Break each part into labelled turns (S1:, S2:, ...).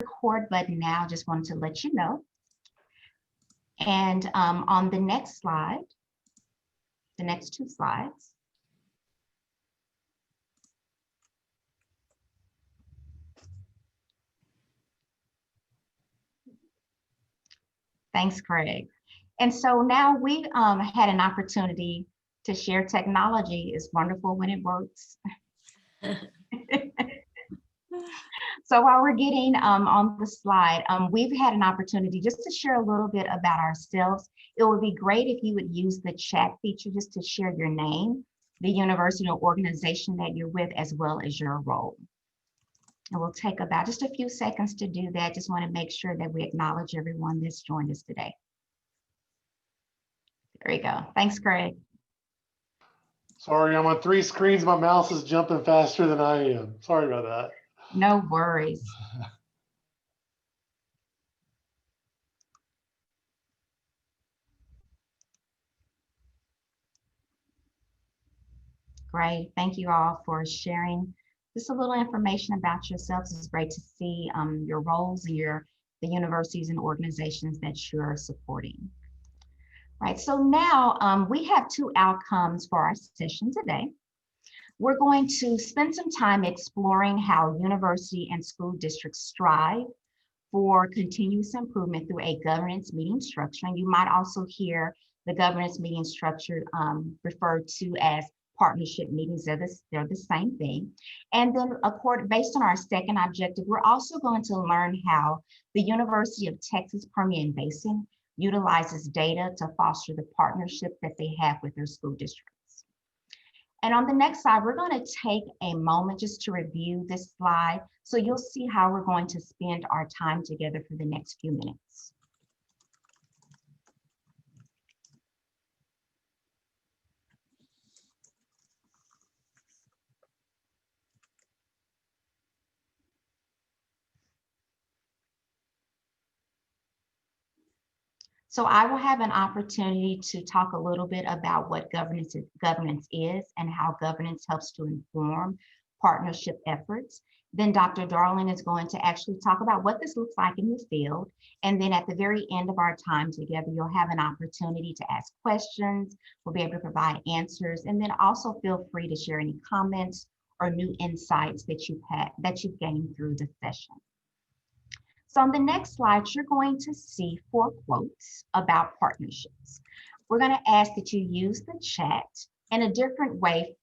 S1: record button now, just wanted to let you know. And on the next slide, the next two slides, thanks, Craig. And so now we had an opportunity to share. Technology is wonderful when it works. So while we're getting on the slide, we've had an opportunity just to share a little bit about ourselves. It would be great if you would use the chat feature just to share your name, the university or organization that you're with, as well as your role. And we'll take about just a few seconds to do that. Just want to make sure that we acknowledge everyone that's joined us today. There we go. Thanks, Craig.
S2: Sorry, I'm on 3 screens. My mouse is jumping faster than I am. Sorry about that.
S1: No worries. Great. Thank you all for sharing just a little information about yourselves. It's great to see your roles and the universities and organizations that you're supporting. Right. So now we have 2 outcomes for our session today. We're going to spend some time exploring how university and school districts strive for continuous improvement through a governance meeting structure. And you might also hear the governance meeting structure referred to as partnership meetings. They're the same thing. And then based on our second objective, we're also going to learn how the University of Texas Permian Basin utilizes data to foster the partnership that they have with their school districts. And on the next slide, we're going to take a moment just to review this slide. So you'll see how we're going to spend our time together for the next few minutes. So I will have an opportunity to talk a little bit about what governance is and how governance helps to inform partnership efforts. Then Dr. Darling is going to actually talk about what this looks like in the field. And then at the very end of our time together, you'll have an opportunity to ask questions. We'll be able to provide answers. And then also feel free to share any comments or new insights that you've gained through the session. So on the next slide, you're going to see 4 quotes about partnerships. We're going to ask that you use the chat in a different way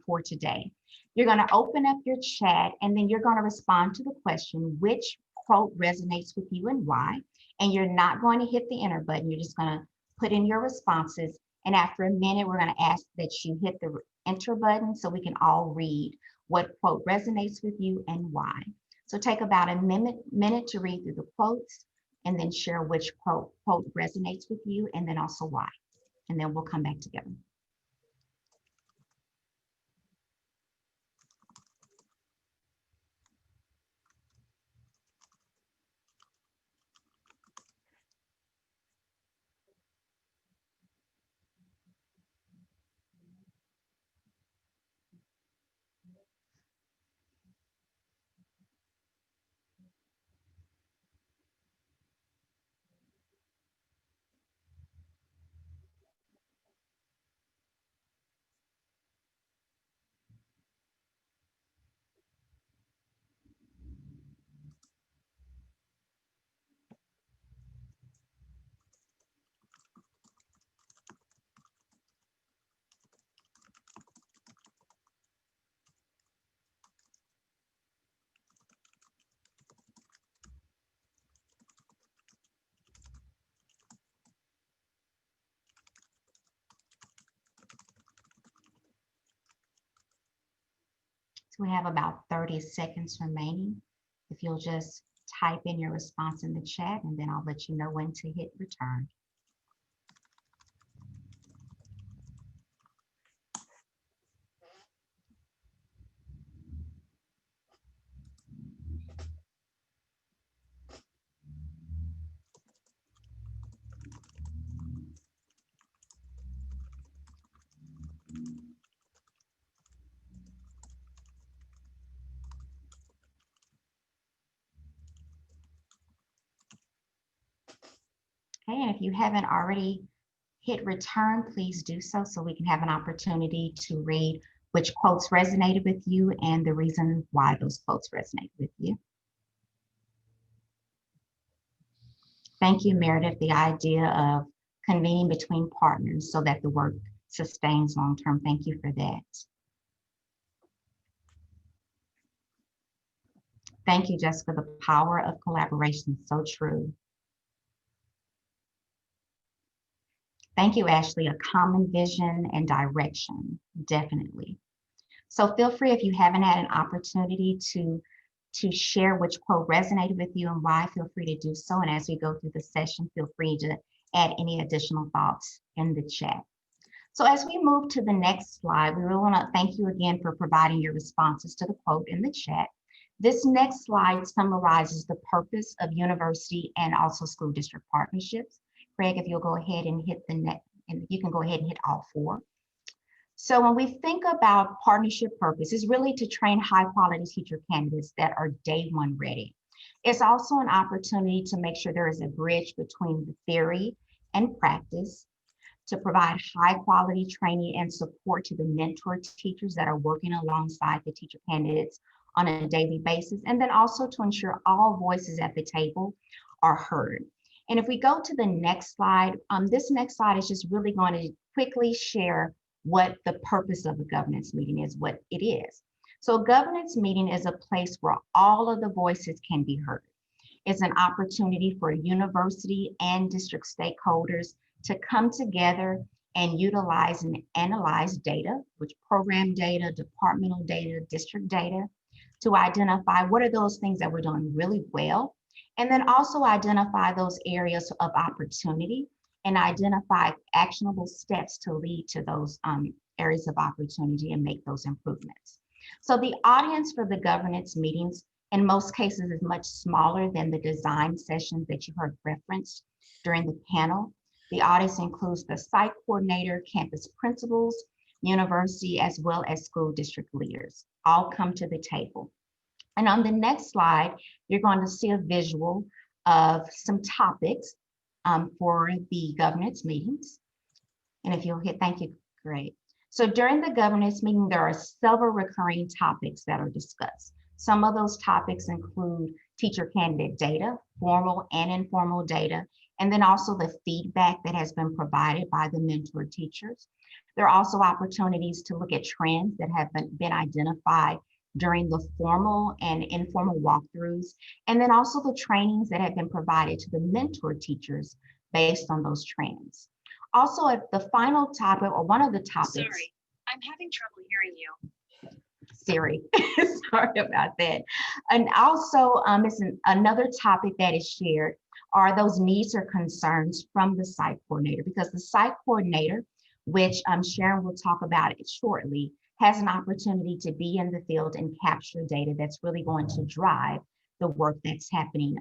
S1: for today. You're going to open up your chat and then you're going to respond to the question, which quote resonates with you and why? And you're not going to hit the enter button. You're just going to put in your responses. And after a minute, we're going to ask that you hit the enter button so we can all read what quote resonates with you and why. So take about a minute to read through the quotes and then share which quote resonates with you and then also why. And then we'll come back together. So we have about 30 seconds remaining. If you'll just type in your response in the chat and then I'll let you know when to hit return. Okay, and if you haven't already hit return, please do so we can have an opportunity to read which quotes resonated with you and the reason why those quotes resonated with you. Thank you, Meredith, the idea of convening between partners so that the work sustains long-term. Thank you for that. Thank you, Jessica. The power of collaboration is so true. Thank you, Ashley. A common vision and direction, definitely. So feel free if you haven't had an opportunity to share which quote resonated with you and why, feel free to do so. And as we go through the session, feel free to add any additional thoughts in the chat. So as we move to the next slide, we really want to thank you again for providing your responses to the quote in the chat. This next slide summarizes the purpose of university and also school district partnerships. Craig, if you'll go ahead and hit the next, and you can go ahead and hit all four. So when we think about partnership purpose, it's really to train high quality teacher candidates that are day one ready. It's also an opportunity to make sure there is a bridge between the theory and practice, to provide high quality training and support to the mentor teachers that are working alongside the teacher candidates on a daily basis, and then also to ensure all voices at the table are heard. And if we go to the next slide, this next slide is just really going to quickly share what the purpose of a governance meeting is, what it is. So a governance meeting is a place where all of the voices can be heard. It's an opportunity for university and district stakeholders to come together and utilize and analyze data, which program data, departmental data, district data, to identify what are those things that we're doing really well, and then also identify those areas of opportunity and identify actionable steps to lead to those areas of opportunity and make those improvements. So the audience for the governance meetings in most cases is much smaller than the design sessions that you heard referenced during the panel. The audience includes the site coordinator, campus principals, university, as well as school district leaders. All come to the table. And on the next slide, you're going to see a visual of some topics for the governance meetings. And if you'll hit, thank you, great. So during the governance meeting, there are several recurring topics that are discussed. Some of those topics include teacher candidate data, formal and informal data, and then also the feedback that has been provided by the mentor teachers. There are also opportunities to look at trends that have been identified during the formal and informal walkthroughs, and then also the trainings that have been provided to the mentor teachers based on those trends. Also, at the final topic, or one of the topics.
S3: Sorry, I'm having trouble hearing you.
S1: Siri, sorry about that. And also, another topic that is shared are those needs or concerns from the site coordinator, because the site coordinator, which Sharon will talk about it shortly, has an opportunity to be in the field and capture data that's really going to drive the work that's happening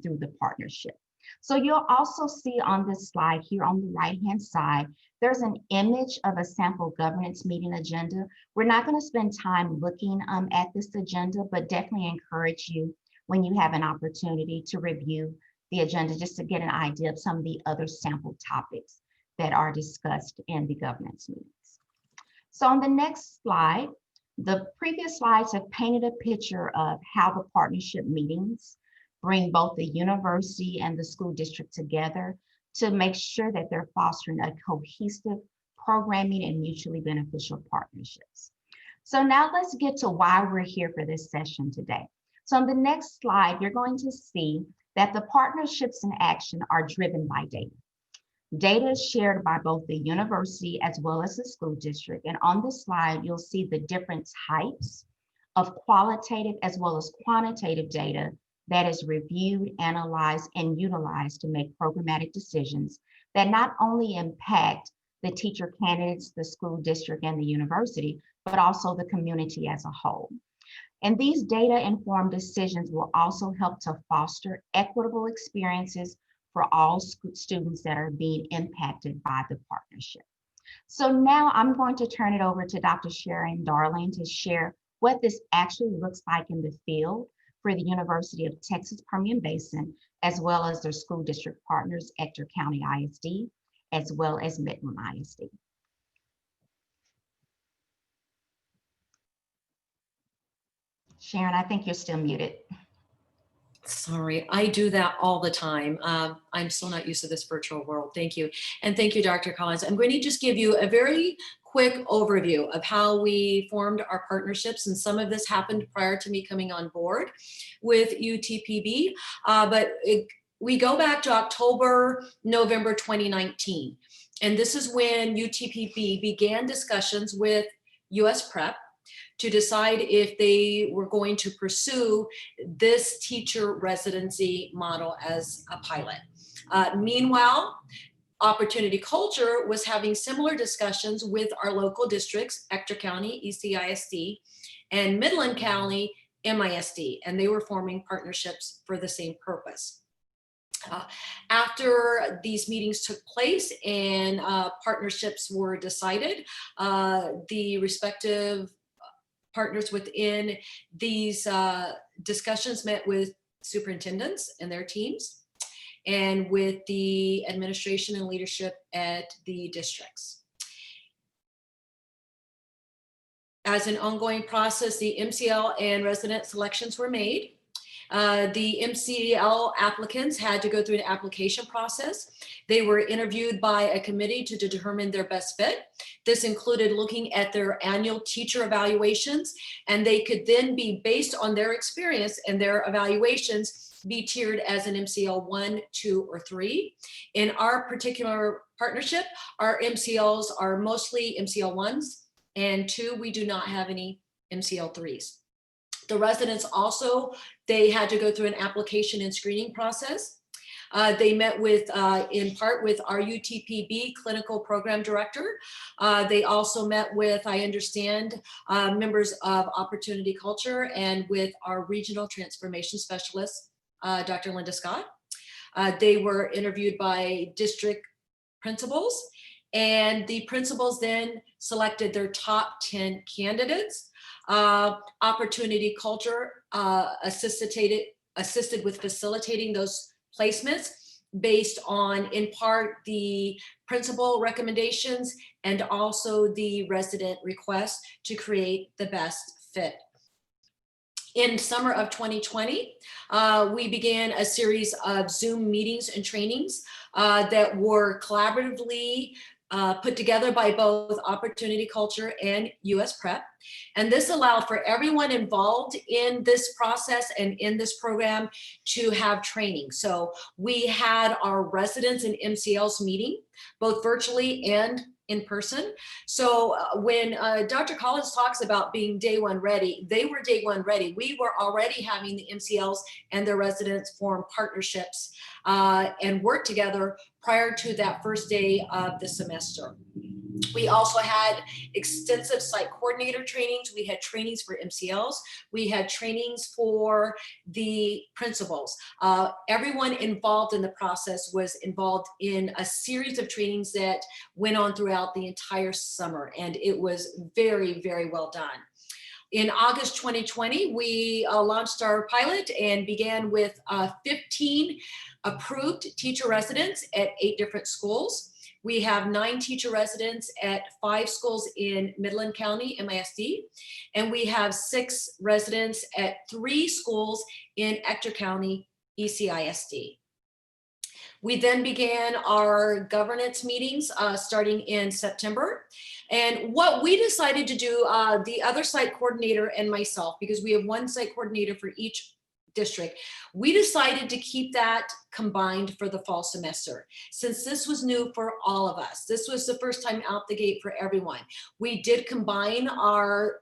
S1: through the partnership. So you'll also see on this slide here on the right-hand side, there's an image of a sample governance meeting agenda. We're not going to spend time looking at this agenda, but definitely encourage you when you have an opportunity to review the agenda just to get an idea of some of the other sample topics that are discussed in the governance meetings. So on the next slide, the previous slides have painted a picture of how the partnership meetings bring both the university and the school district together to make sure that they're fostering a cohesive programming and mutually beneficial partnerships. So now let's get to why we're here for this session today. So on the next slide, you're going to see that the partnerships in action are driven by data. Data is shared by both the university as well as the school district. And on this slide, you'll see the different types of qualitative as well as quantitative data that is reviewed, analyzed, and utilized to make programmatic decisions that not only impact the teacher candidates, the school district, and the university, but also the community as a whole. And these data-informed decisions will also help to foster equitable experiences for all students that are being impacted by the partnership. So now I'm going to turn it over to Dr. Sharon Darling to share what this actually looks like in the field for the University of Texas Permian Basin, as well as their school district partners, Ector County ISD, as well as Midland ISD. Sharon, I think you're still muted.
S4: Sorry, I do that all the time. I'm still not used to this virtual world. Thank you. And thank you, Dr. Collins. I'm going to just give you a very quick overview of how we formed our partnerships. And some of this happened prior to me coming on board with UTPB. We go back to October, November 2019. And this is when UTPB began discussions with US Prep to decide if they were going to pursue this teacher residency model as a pilot. Meanwhile, Opportunity Culture was having similar discussions with our local districts, Ector County, ECISD, and Midland County, MISD, and they were forming partnerships for the same purpose. After these meetings took place and partnerships were decided, the respective partners within these discussions met with superintendents and their teams, and with the administration and leadership at the districts. As an ongoing process, the MCL and resident selections were made. The MCL applicants had to go through an application process. They were interviewed by a committee to determine their best fit. This included looking at their annual teacher evaluations, and they could then be, based on their experience and their evaluations, be tiered as an MCL 1, 2, or 3. In our particular partnership, our MCLs are mostly MCL 1s, and 2, we do not have any MCL 3s. The residents also, they had to go through an application and screening process. They met with, in part with our UTPB clinical program director. They also met with, I understand, members of Opportunity Culture and with our regional transformation specialist, Dr. Linda Scott. They were interviewed by district principals, and the principals then selected their top 10 candidates. Opportunity Culture assisted with facilitating those placements based on, in part, the principal recommendations and also the resident requests to create the best fit. In summer of 2020, we began a series of Zoom meetings and trainings that were collaboratively put together by both Opportunity Culture and US Prep. And this allowed for everyone involved in this process and in this program to have training. So we had our residents and MCLs meeting, both virtually and in person. So when Dr. Collins talks about being day one ready, they were day one ready. We were already having the MCLs and their residents form partnerships and work together prior to that first day of the semester. We also had extensive site coordinator trainings. We had trainings for MCLs. We had trainings for the principals. Everyone involved in the process was involved in a series of trainings that went on throughout the entire summer, and it was very, very well done. In August 2020, we launched our pilot and began with 15 approved teacher residents at 8 different schools. We have 9 teacher residents at 5 schools in Midland County, MISD, and we have 6 residents at 3 schools in Ector County, ECISD. We then began our governance meetings starting in September. And what we decided to do, the other site coordinator and myself, because we have 1 site coordinator for each district, we decided to keep that combined for the fall semester. Since this was new for all of us, this was the first time out the gate for everyone. We did combine our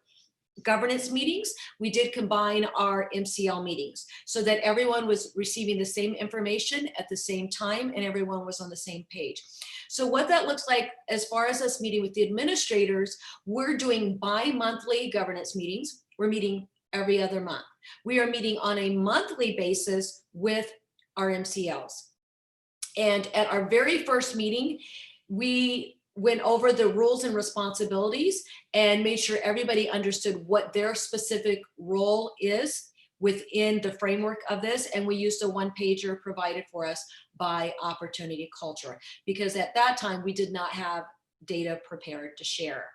S4: governance meetings, we did combine our MCL meetings so that everyone was receiving the same information at the same time and everyone was on the same page. So what that looks like as far as us meeting with the administrators, we're doing bi-monthly governance meetings. We're meeting every other month. We are meeting on a monthly basis with our MCLs. And at our very first meeting, we went over the rules and responsibilities and made sure everybody understood what their specific role is within the framework of this, and we used a one-pager provided for us by Opportunity Culture, because at that time we did not have data prepared to share.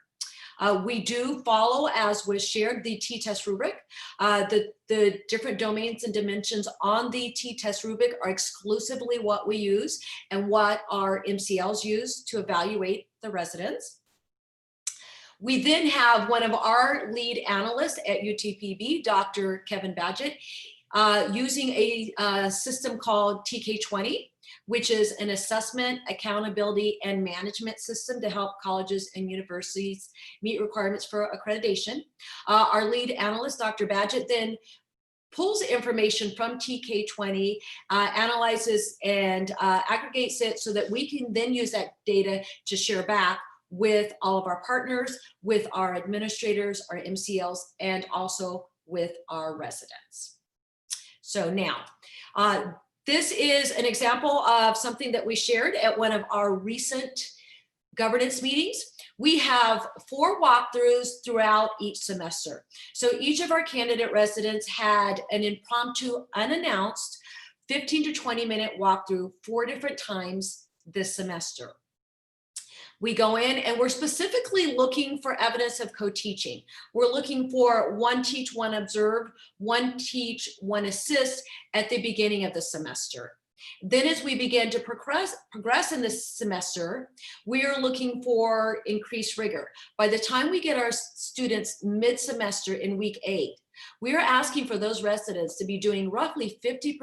S4: We do follow, as was shared, the t-test rubric. The different domains and dimensions on the t-test rubric are exclusively what we use and what our MCLs use to evaluate the residents. We then have one of our lead analysts at UTPB, Dr. Kevin Badgett, using a system called TK20, which is an assessment, accountability, and management system to help colleges and universities meet requirements for accreditation. Our lead analyst, Dr. Badgett, then pulls information from TK20, analyzes and aggregates it so that we can then use that data to share back with all of our partners, with our administrators, our MCLs, and also with our residents. So now, this is an example of something that we shared at one of our recent governance meetings. We have 4 walkthroughs throughout each semester. So each of our candidate residents had an impromptu, unannounced 15 to 20-minute walkthrough 4 different times this semester. We go in and we're specifically looking for evidence of co-teaching. We're looking for 1 teach, 1 observe, 1 teach, 1 assist at the beginning of the semester. Then as we begin to progress in this semester, we are looking for increased rigor. By the time we get our students mid-semester in week 8, we are asking for those residents to be doing roughly 50%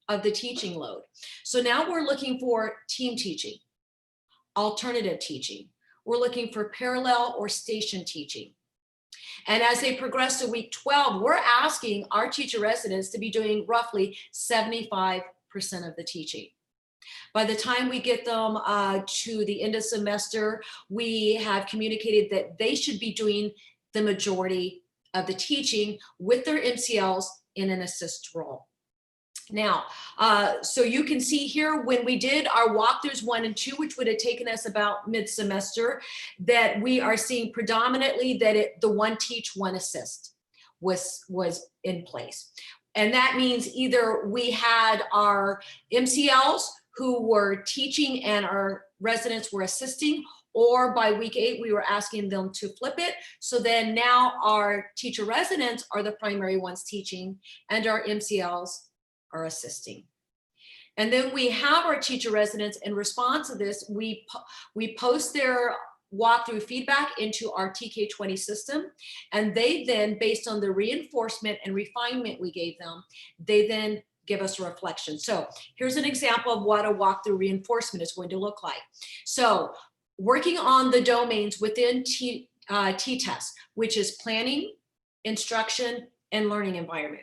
S4: of the teaching load. So now we're looking for team teaching, alternative teaching. We're looking for parallel or station teaching. And as they progress to week 12, we're asking our teacher residents to be doing roughly 75% of the teaching. By the time we get them to the end of semester, we have communicated that they should be doing the majority of the teaching with their MCLs in an assist role. Now, so you can see here when we did our walkthroughs 1 and 2, which would have taken us about mid-semester, that we are seeing predominantly that the 1 teach, 1 assist was in place. And that means either we had our MCLs who were teaching and our residents were assisting, or by week 8, we were asking them to flip it. So then now our teacher residents are the primary ones teaching and our MCLs are assisting. And then we have our teacher residents in response to this, we post their walkthrough feedback into our TK20 system, and they then, based on the reinforcement and refinement we gave them, they then give us a reflection. So here's an example of what a walkthrough reinforcement is going to look like. So working on the domains within T-test, which is planning, instruction, and learning environment.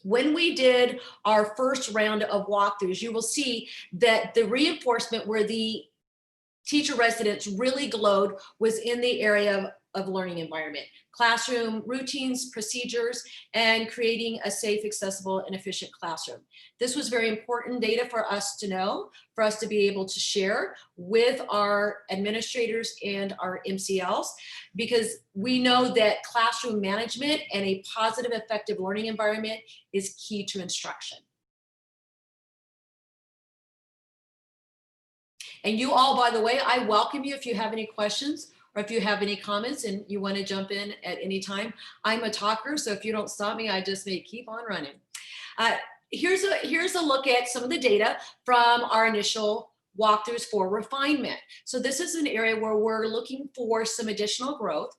S4: When we did our first round of walkthroughs, you will see that the reinforcement where the teacher residents really glowed was in the area of learning environment, classroom routines, procedures, and creating a safe, accessible, and efficient classroom. This was very important data for us to know, for us to be able to share with our administrators and our MCLs, because we know that classroom management and a positive, effective learning environment is key to instruction. And you all, by the way, I welcome you if you have any questions or if you have any comments and you want to jump in at any time. I'm a talker, so if you don't stop me, I just may keep on running. Here's a look at some of the data from our initial walkthroughs for refinement. So this is an area where we're looking for some additional growth,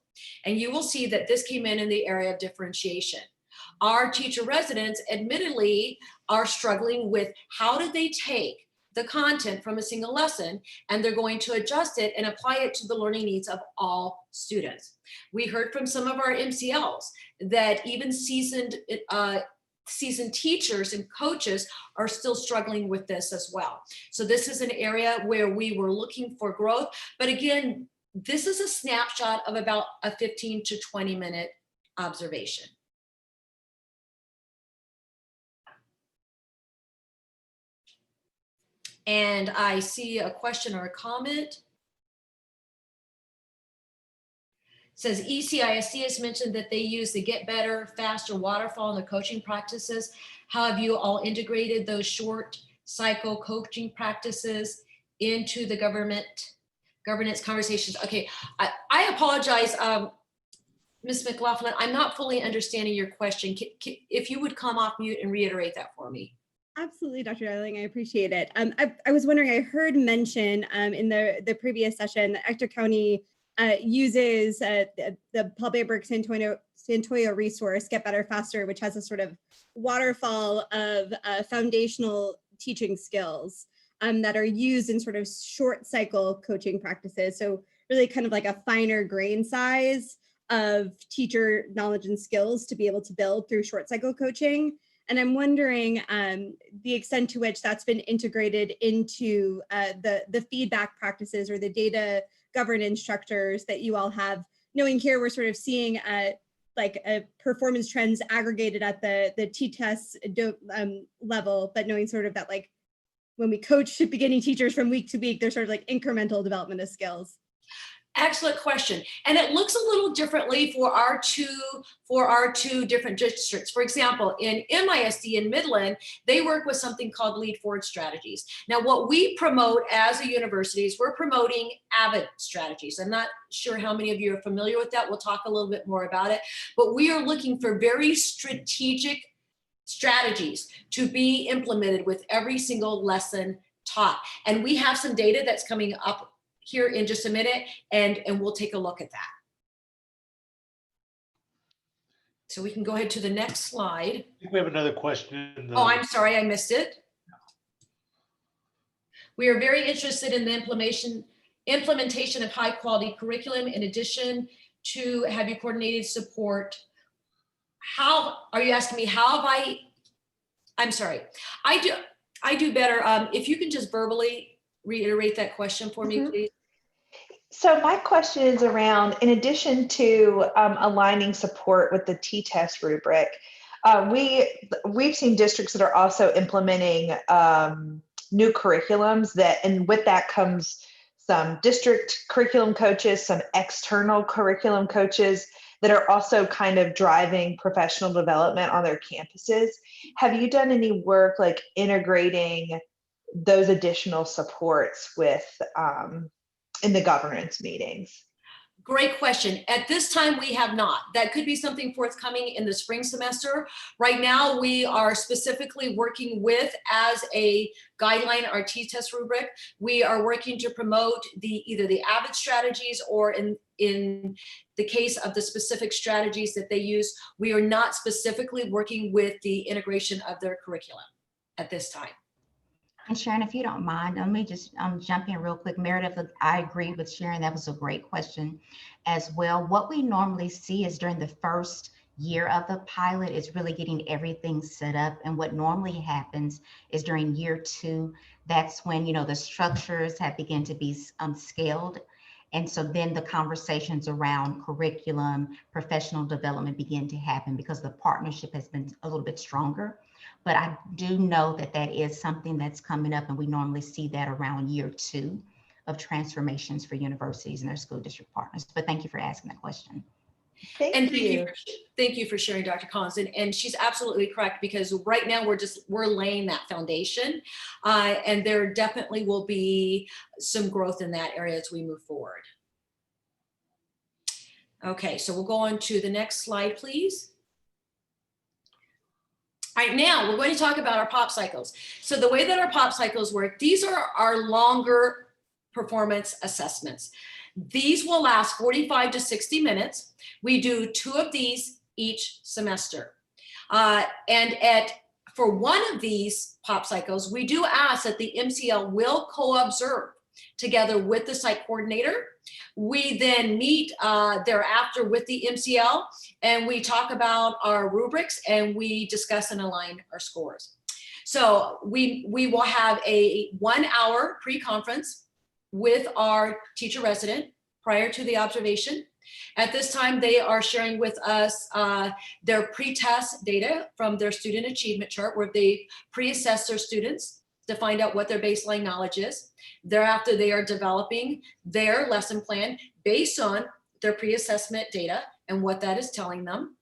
S4: and you will see that this came in the area of differentiation. Our teacher residents admittedly are struggling with how do they take the content from a single lesson, and they're going to adjust it and apply it to the learning needs of all students. We heard from some of our MCLs that even seasoned teachers and coaches are still struggling with this as well. So this is an area where we were looking for growth. But again, this is a snapshot of about a 15 to 20-minute observation. And I see a question or a comment. It says ECISD has mentioned that they use the Get Better, Faster waterfall in their coaching practices. How have you all integrated those short cycle coaching practices into the governance conversations? Okay, I apologize, Ms. McLaughlin, I'm not fully understanding your question. If you would come off mute and reiterate that for me.
S5: Absolutely, Dr. Darling, I appreciate it. I was wondering, I heard mention in the previous session that Ector County uses the Paul Baberg Santoyo resource, Get Better Faster, which has a sort of waterfall of foundational teaching skills that are used in sort of short cycle coaching practices. So really kind of like a finer grain size of teacher knowledge and skills to be able to build through short cycle coaching. And I'm wondering the extent to which that's been integrated into the feedback practices or the data governance structures that you all have. Knowing here we're sort of seeing like performance trends aggregated at the T-test level, but knowing sort of that like when we coach beginning teachers from week to week, there's sort of like incremental development of skills.
S4: Excellent question. And it looks a little differently for our two different districts. For example, in MISD in Midland, they work with something called Lead Forward Strategies. Now, what we promote as a university is we're promoting AVID strategies. I'm not sure how many of you are familiar with that. We'll talk a little bit more about it, but we are looking for very strategic strategies to be implemented with every single lesson taught. And we have some data that's coming up here in just a minute, and we'll take a look at that. So we can go ahead to the next slide.
S2: I think we have another question.
S4: Oh, I'm sorry, I missed it. We are very interested in the implementation of high quality curriculum in addition to have you coordinated support. How are you asking me how have I'm sorry, I do better. If you can just verbally reiterate that question for me, please.
S6: So my question is around, in addition to aligning support with the T-test rubric, we've seen districts that are also implementing new curriculums and with that comes some district curriculum coaches, some external curriculum coaches that are also kind of driving professional development on their campuses. Have you done any work like integrating those additional supports with in the governance meetings?
S4: Great question. At this time, we have not. That could be something forthcoming in the spring semester. Right now, we are specifically working with, as a guideline, our T-test rubric. We are working to promote either the AVID strategies or in the case of the specific strategies that they use, we are not specifically working with the integration of their curriculum at this time.
S1: And Sharon, if you don't mind, let me just jump in real quick. Meredith, I agree with Sharon. That was a great question as well. What we normally see is during the first year of the pilot is really getting everything set up. And what normally happens is during year 2, that's when, you know, the structures have begun to be scaled. And so then the conversations around curriculum, professional development begin to happen because the partnership has been a little bit stronger. But I do know that that is something that's coming up, and we normally see that around year 2 of transformations for universities and their school district partners. But thank you for asking that question.
S6: Thank you.
S4: Thank you for sharing, Dr. Collins. And she's absolutely correct, because right now we're laying that foundation, and there definitely will be some growth in that area as we move forward. Okay, so we'll go on to the next slide, please. All right, now we're going to talk about our pop cycles. So the way that our pop cycles work, these are our longer performance assessments. These will last 45 to 60 minutes. We do 2 of these each semester. For one of these pop cycles, we do ask that the MCL will co-observe together with the site coordinator. We then meet thereafter with the MCL, and we talk about our rubrics, and we discuss and align our scores. So we will have a 1-hour pre-conference with our teacher resident prior to the observation. At this time, they are sharing with us their pre-test data from their student achievement chart, where they pre-assess their students to find out what their baseline knowledge is. Thereafter, they are developing their lesson plan based on their pre-assessment data and what that is telling them.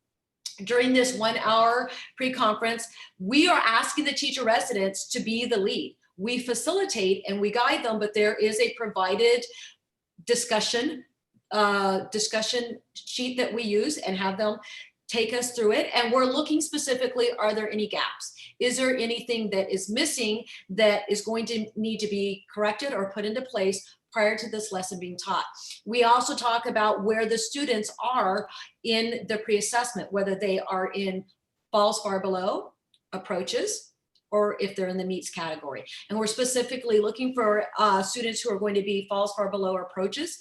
S4: During this 1 hour pre-conference, we are asking the teacher residents to be the lead. We facilitate and we guide them, but there is a provided discussion sheet that we use and have them take us through it. And we're looking specifically, are there any gaps? Is there anything that is missing that is going to need to be corrected or put into place prior to this lesson being taught? We also talk about where the students are in the pre-assessment, whether they are in falls far below, approaches, or if they're in the meets category. And we're specifically looking for students who are going to be falls far below or approaches.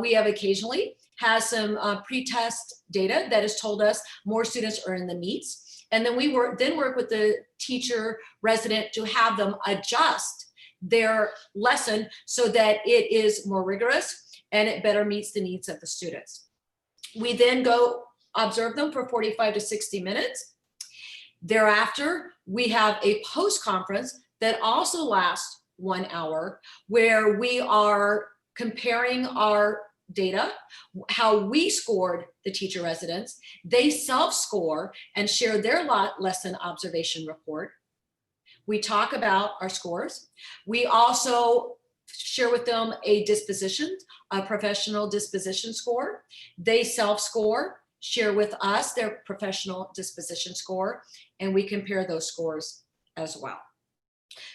S4: We have occasionally has some pre-test data that has told us more students are in the meets. And then we work with the teacher resident to have them adjust their lesson so that it is more rigorous and it better meets the needs of the students. We then go observe them for 45 to 60 minutes. Thereafter, we have a post-conference that also lasts 1 hour, where we are comparing our data, how we scored the teacher residents. They self-score and share their lesson observation report. We talk about our scores. We also share with them a professional disposition score. They self-score, share with us their professional disposition score, and we compare those scores as well.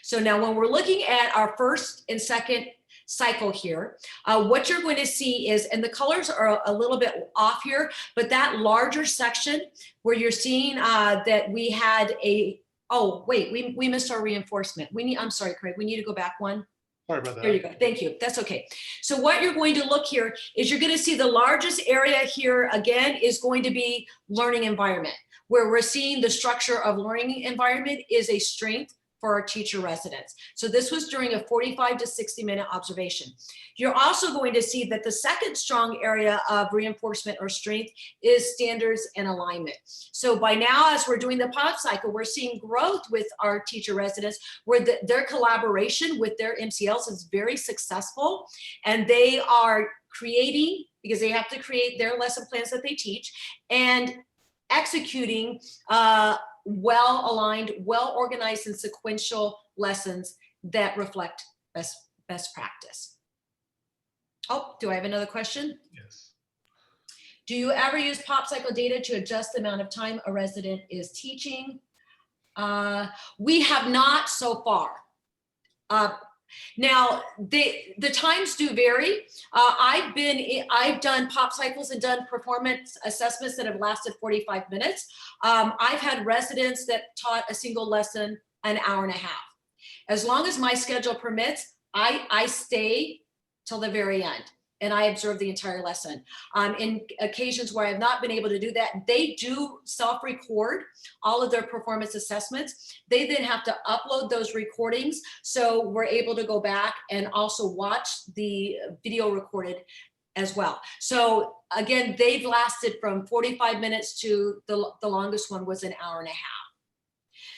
S4: So now when we're looking at our first and second cycle here, what you're going to see is, and the colors are a little bit off here, but that larger section where you're seeing that we had oh wait, we missed our reinforcement. I'm sorry, Craig, we need to go back one.
S2: Sorry about that.
S4: There you go. Thank you. That's okay. So what you're going to look here is you're going to see the largest area here again is going to be learning environment, where we're seeing the structure of learning environment is a strength for our teacher residents. So this was during a 45 to 60 minute observation. You're also going to see that the second strong area of reinforcement or strength is standards and alignment. So by now, as we're doing the pod cycle, we're seeing growth with our teacher residents where their collaboration with their MCLs is very successful, and they are creating, because they have to create their lesson plans that they teach, and executing well-aligned, well-organized and sequential lessons that reflect best practice. Oh, do I have another question?
S2: Yes.
S4: Do you ever use pop cycle data to adjust the amount of time a resident is teaching? We have not so far. Now, the times do vary. I've done pop cycles and done performance assessments that have lasted 45 minutes. I've had residents that taught a single lesson an hour and a half. As long as my schedule permits, I stay till the very end and I observe the entire lesson. In occasions where I've not been able to do that, they do self-record all of their performance assessments. They then have to upload those recordings, so we're able to go back and also watch the video recorded as well. So again, they've lasted from 45 minutes to the longest one was an hour and a half.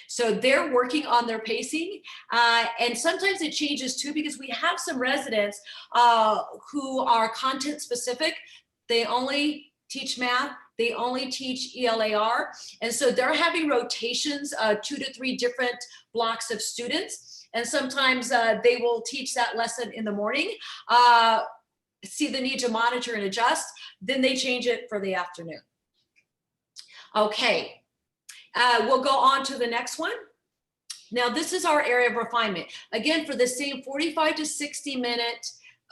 S4: So they're working on their pacing, and sometimes it changes too, because we have some residents who are content specific. They only teach math, they only teach ELAR, and so they're having rotations, 2 to 3 different blocks of students, and sometimes they will teach that lesson in the morning, see the need to monitor and adjust, then they change it for the afternoon. Okay. We'll go on to the next one. Now, this is our area of refinement. Again, for the same 45 to 60 minute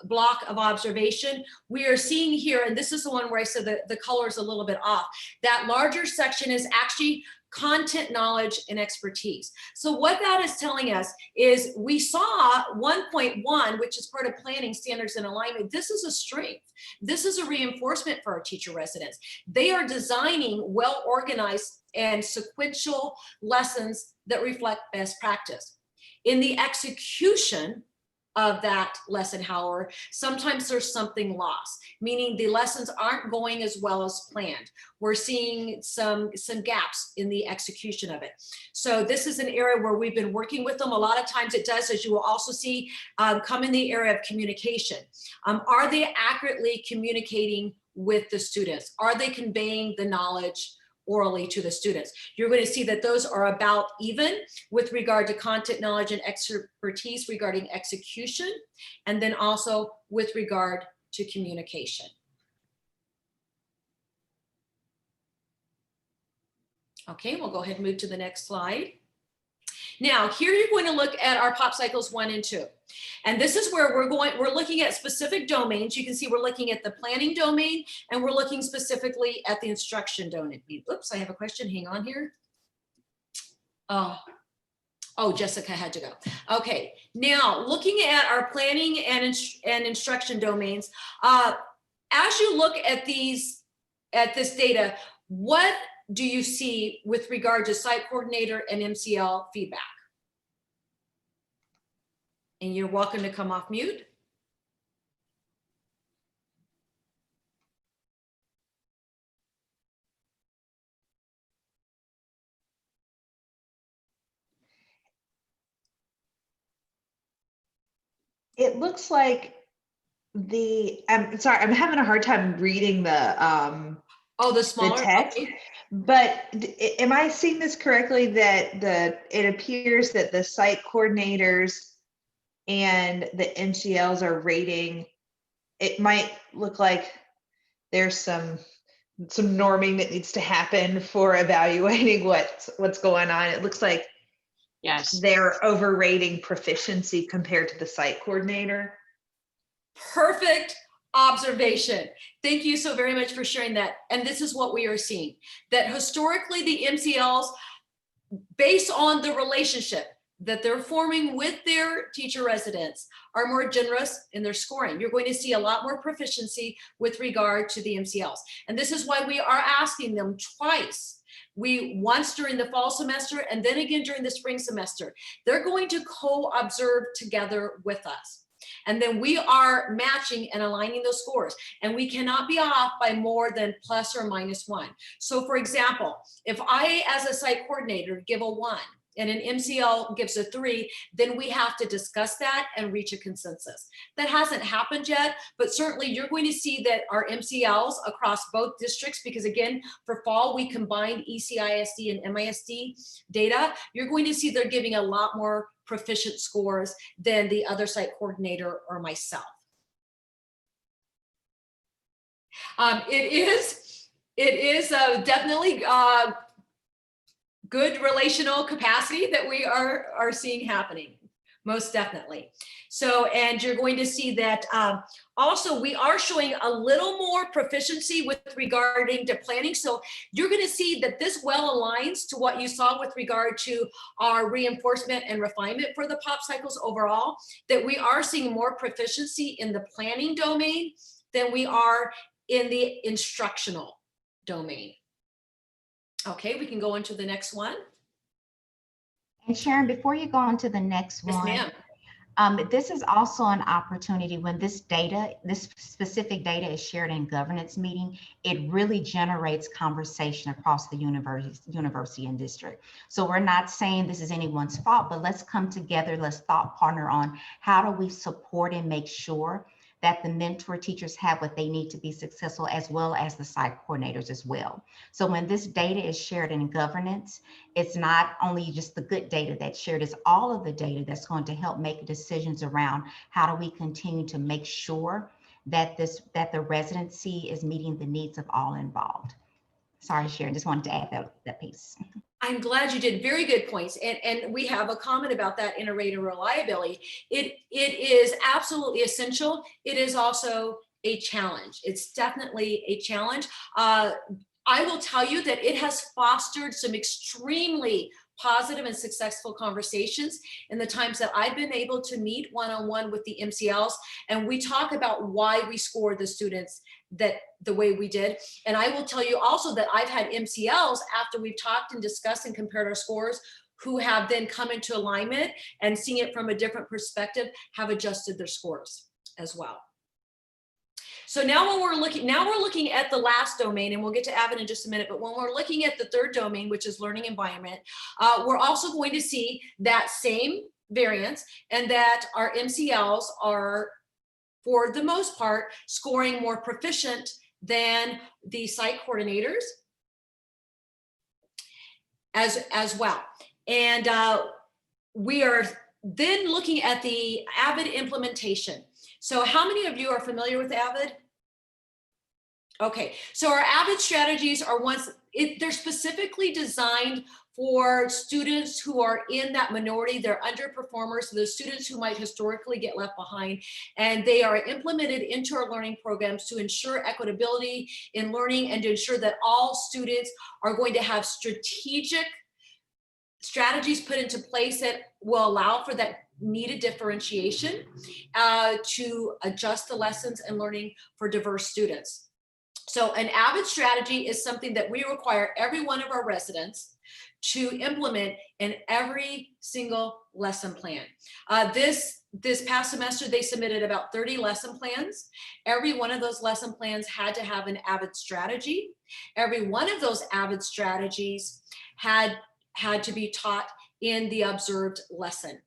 S4: block of observation, we are seeing here, and this is the one where I said that the color is a little bit off. That larger section is actually content knowledge and expertise. So what that is telling us is we saw 1.1, which is part of planning, standards, and alignment. This is a strength. This is a reinforcement for our teacher residents. They are designing well-organized and sequential lessons that reflect best practice. In the execution of that lesson, however, sometimes there's something lost, meaning the lessons aren't going as well as planned. We're seeing some gaps in the execution of it. So this is an area where we've been working with them. A lot of times it does, as you will also see, come in the area of communication. Are they accurately communicating with the students? Are they conveying the knowledge orally to the students? You're going to see that those are about even with regard to content knowledge and expertise regarding execution, and then also with regard to communication. Okay, we'll go ahead and move to the next slide. Now, here you're going to look at our pop cycles 1 and 2. And this is where we're looking at specific domains. You can see we're looking at the planning domain, and we're looking specifically at the instruction domain. Oops, I have a question. Hang on here. Oh, Jessica had to go. Okay, now looking at our planning and instruction domains, as you look at this data, what do you see with regard to site coordinator and MCL feedback? And you're welcome to come off mute.
S6: It looks like I'm sorry, I'm having a hard time reading the
S4: the smaller
S6: text.
S4: okay.
S6: But am I seeing this correctly that it appears that the site coordinators and the MCLs are rating? It might look like there's some norming that needs to happen for evaluating what's going on. It looks like
S3: Yes.
S6: they're overrating proficiency compared to the site coordinator.
S4: Perfect observation. Thank you so very much for sharing that. And this is what we are seeing, that historically the MCLs, based on the relationship that they're forming with their teacher residents, are more generous in their scoring. You're going to see a lot more proficiency with regard to the MCLs. And this is why we are asking them twice. Once during the fall semester and then again during the spring semester. They're going to co-observe together with us. And then we are matching and aligning those scores. And we cannot be off by more than plus or minus 1. So for example, if I, as a site coordinator, give a 1 and an MCL gives a 3, then we have to discuss that and reach a consensus. That hasn't happened yet, but certainly you're going to see that our MCLs across both districts, because again, for fall, we combined ECISD and MISD data, you're going to see they're giving a lot more proficient scores than the other site coordinator or myself. It is definitely good relational capacity that we are seeing happening, most definitely. So, and you're going to see that also we are showing a little more proficiency with regarding to planning. So you're going to see that this well aligns to what you saw with regard to our reinforcement and refinement for the pop cycles overall, that we are seeing more proficiency in the planning domain than we are in the instructional domain. Okay, we can go into the next one.
S1: And Sharon, before you go on to the next
S4: Yes,
S1: one,
S4: ma'am.
S1: this is also an opportunity when this specific data is shared in governance meeting, it really generates conversation across the university and district. So we're not saying this is anyone's fault, but let's come together, let's thought partner on how do we support and make sure that the mentor teachers have what they need to be successful, as well as the site coordinators as well. So when this data is shared in governance, it's not only just the good data that's shared, it's all of the data that's going to help make decisions around how do we continue to make sure that the residency is meeting the needs of all involved. Sorry, Sharon, just wanted to add that piece.
S4: I'm glad you did. Very good points. And we have a comment about that inter-rater reliability. It is absolutely essential. It is also a challenge. It's definitely a challenge. I will tell you that it has fostered some extremely positive and successful conversations in the times that I've been able to meet one-on-one with the MCLs. And we talk about why we scored the students the way we did. And I will tell you also that I've had MCLs after we've talked and discussed and compared our scores, who have then come into alignment and seeing it from a different perspective, have adjusted their scores as well. So now when we're looking at the last domain, and we'll get to Avon in just a minute, but when we're looking at the third domain, which is learning environment, we're also going to see that same variance, and that our MCLs are, for the most part, scoring more proficient than the site coordinators as well. And we are then looking at the AVID implementation. So how many of you are familiar with AVID? Okay, so our AVID strategies are they're specifically designed for students who are in that minority. They're underperformers, so those students who might historically get left behind, and they are implemented into our learning programs to ensure equitability in learning and to ensure that all students are going to have strategic strategies put into place that will allow for that needed differentiation to adjust the lessons and learning for diverse students. So an AVID strategy is something that we require every one of our residents to implement in every single lesson plan. This past semester, they submitted about 30 lesson plans. Every one of those lesson plans had to have an AVID strategy. Every one of those AVID strategies had to be taught in the observed lesson.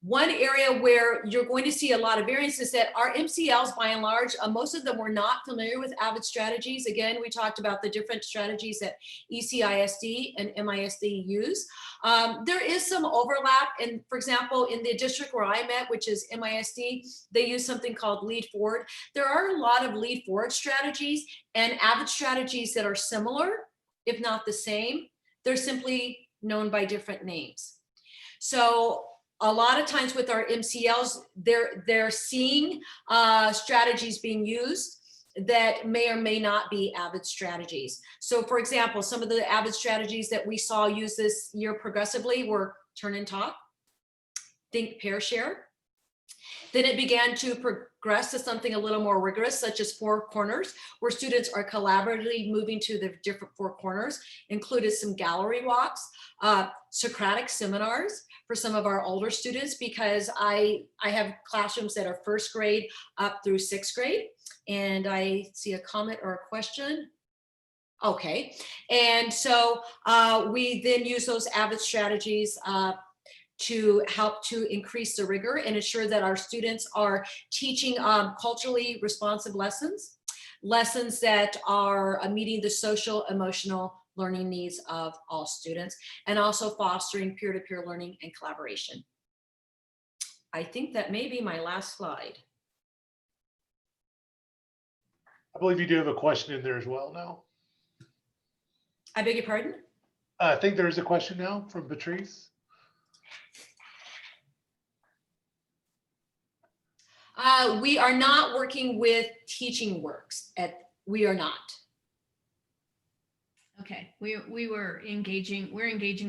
S4: One area where you're going to see a lot of variance is that our MCLs, by and large, most of them were not familiar with AVID strategies. Again, we talked about the different strategies that ECISD and MISD use. There is some overlap, and for example, in the district where I'm at, which is MISD, they use something called lead forward. There are a lot of lead forward strategies and AVID strategies that are similar, if not the same. They're simply known by different names. So a lot of times with our MCLs, they're seeing strategies being used that may or may not be AVID strategies. So for example, some of the AVID strategies that we saw used this year progressively were turn and talk, think, pair, share. Then it began to progress to something a little more rigorous, such as four corners, where students are collaboratively moving to the different four corners, included some gallery walks, Socratic seminars for some of our older students, because I have classrooms that are first grade up through sixth grade. And I see a comment or a question. Okay, and so we then use those AVID strategies to help to increase the rigor and ensure that our students are teaching culturally responsive lessons that are meeting the social, emotional learning needs of all students, and also fostering peer-to-peer learning and collaboration. I think that may be my last slide.
S2: I believe you do have a question in there as well now.
S4: I beg your pardon?
S2: I think there is a question now from Patrice.
S4: We are not working with teaching works. We are not.
S7: Okay, we're engaging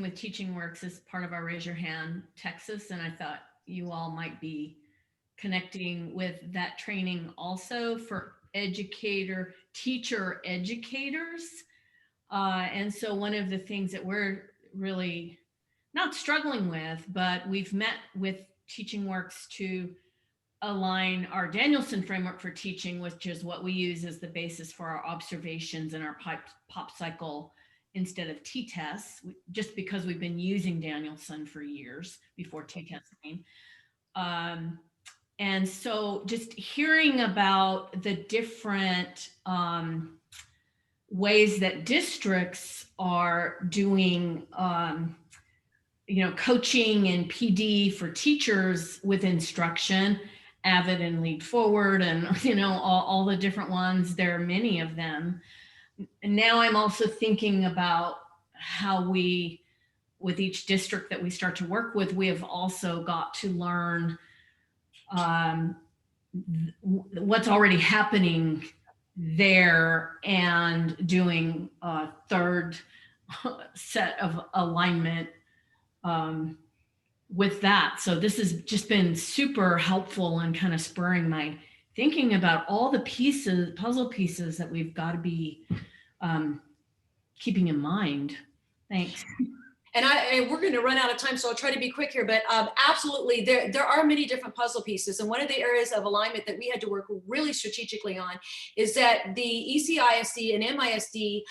S7: with Teaching Works as part of our Raise Your Hand Texas, and I thought you all might be connecting with that training also for teacher educators. And so one of the things that we're really not struggling with, but we've met with Teaching Works to align our Danielson framework for teaching, which is what we use as the basis for our observations and our pop cycle instead of t-tests, just because we've been using Danielson for years before t-testing. And so just hearing about the different ways that districts are doing coaching and PD for teachers with instruction, AVID and Lead Forward, and all the different ones. There are many of them. And now I'm also thinking about how we, with each district that we start to work with, we have also got to learn what's already happening there and doing a third set of alignment with that. So this has just been super helpful and kind of spurring my thinking about all the puzzle pieces that we've got to be keeping in mind. Thanks.
S4: And we're going to run out of time, so I'll try to be quick here, but absolutely, there are many different puzzle pieces. And one of the areas of alignment that we had to work really strategically on is that the ECISD and MISD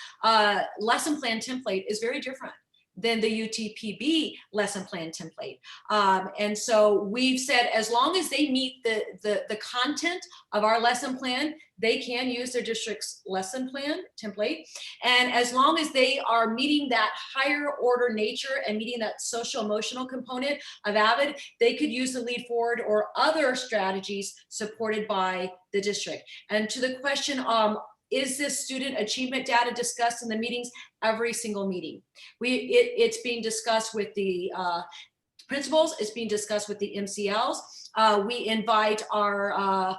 S4: lesson plan template is very different than the UTPB lesson plan template. And so we've said, as long as they meet the content of our lesson plan, they can use their district's lesson plan template. And as long as they are meeting that higher order nature and meeting that social emotional component of AVID, they could use the lead forward or other strategies supported by the district. And to the question, is this student achievement data discussed in the meetings? Every single meeting. It's being discussed with the principals, it's being discussed with the MCLs. We invite our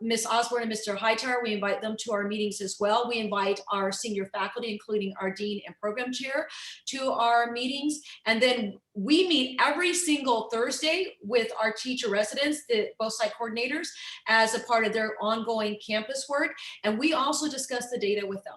S4: Ms. Osborne and Mr. Hightower, we invite them to our meetings as well. We invite our senior faculty, including our dean and program chair, to our meetings. And then we meet every single Thursday with our teacher residents, the both site coordinators, as a part of their ongoing campus work. And we also discuss the data with them.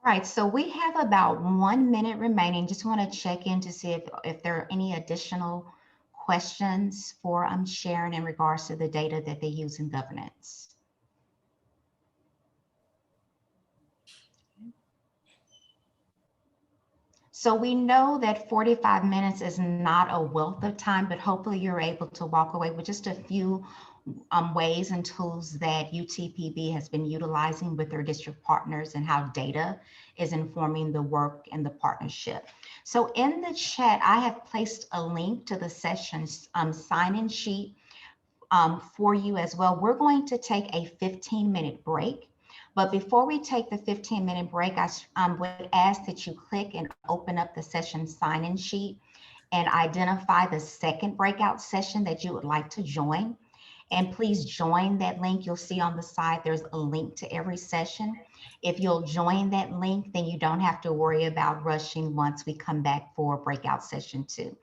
S1: All right, so we have about 1 minute remaining. Just want to check in to see if there are any additional questions for Sharon in regards to the data that they use in governance. So we know that 45 minutes is not a wealth of time, but hopefully you're able to walk away with just a few ways and tools that UTPB has been utilizing with their district partners and how data is informing the work and the partnership. So in the chat, I have placed a link to the session's sign-in sheet for you as well. We're going to take a 15-minute break. But before we take the 15-minute break, I would ask that you click and open up the session sign-in sheet and identify the second breakout session that you would like to join. And please join that link. You'll see on the side, there's a link to every session. If you'll join that link, then you don't have to worry about rushing once we come back for breakout session 2.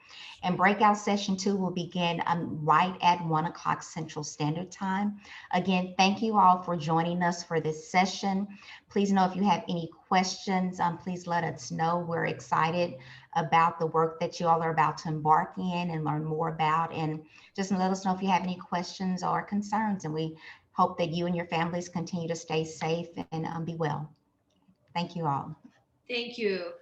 S1: And breakout session 2 will begin right at 1 o'clock Central Standard Time. Again, thank you all for joining us for this session. Please know if you have any questions, please let us know. We're excited about the work that you all are about to embark in and learn more about. And just let us know if you have any questions or concerns. And we hope that you and your families continue to stay safe and be well. Thank you all.
S4: Thank you.